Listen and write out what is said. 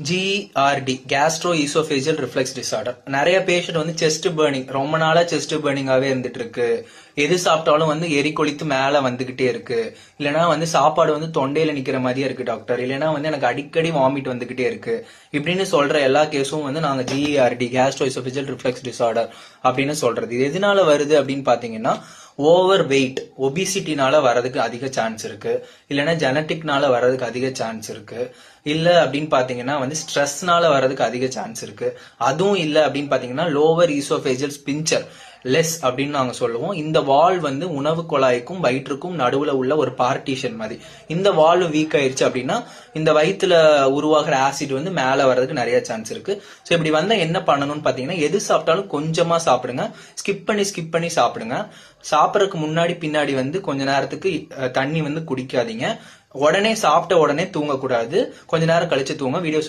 GERD gastroesophageal reflux disorder. நிறைய patient வந்து chest burning, ரொம்ப நாளா செஸ்ட் பர்னிங்காவே இருந்துட்டு இருக்கு. எது சாப்பிட்டாலும் வந்து எரி கொளித்து மேல வந்துகிட்டே இருக்கு. இல்லைன்னா வந்து சாப்பாடு வந்து தொண்டையில நிக்கிற மாதிரியே இருக்கு டாக்டர். இல்லைன்னா வந்து எனக்கு அடிக்கடி வாமிட் வந்துகிட்டே இருக்கு. இப்படின்னு சொல்ற எல்லா கேஸும் வந்து நாங்க GERD gastroesophageal reflux disorder அப்படின்னு சொல்றது. இது எதனால வருது அப்படின்னு பாத்தீங்கன்னா, ஓவர் வெயிட் ஒபிசிட்டினால வர்றதுக்கு அதிக சான்ஸ் இருக்கு. இல்லைன்னா ஜெனட்டிக்னால வர்றதுக்கு அதிக சான்ஸ் இருக்கு. இல்ல அப்படின்னு பாத்தீங்கன்னா வந்து ஸ்ட்ரெஸ்னால வர்றதுக்கு அதிக சான்ஸ் இருக்கு. அதுவும் இல்ல அப்படின்னு பாத்தீங்கன்னா லோவர் ஈசோபேஜியல் ஸ்பின்ச்சர் லெஸ் அப்படின்னு நாங்க சொல்லுவோம். இந்த வால் வந்து உணவு குழாய்க்கும் வயிற்றுக்கும் நடுவுல உள்ள ஒரு பார்ட்டிஷன் மாதிரி. இந்த வால் வீக் ஆயிருச்சு அப்படின்னா இந்த வயிற்றுல உருவாகிற ஆசிட் வந்து மேல வர்றதுக்கு நிறைய சான்ஸ் இருக்கு. ஸோ இப்படி வந்தா என்ன பண்ணணும்னு பாத்தீங்கன்னா, எது சாப்பிட்டாலும் கொஞ்சமா சாப்பிடுங்க. ஸ்கிப் பண்ணி சாப்பிடுங்க. சாப்பிடறதுக்கு முன்னாடி பின்னாடி வந்து கொஞ்ச நேரத்துக்கு தண்ணி வந்து குடிக்காதீங்க. உடனே சாப்பிட்ட உடனே தூங்கக்கூடாது. கொஞ்ச நேரம் கழிச்சு தூங்க. வீடியோ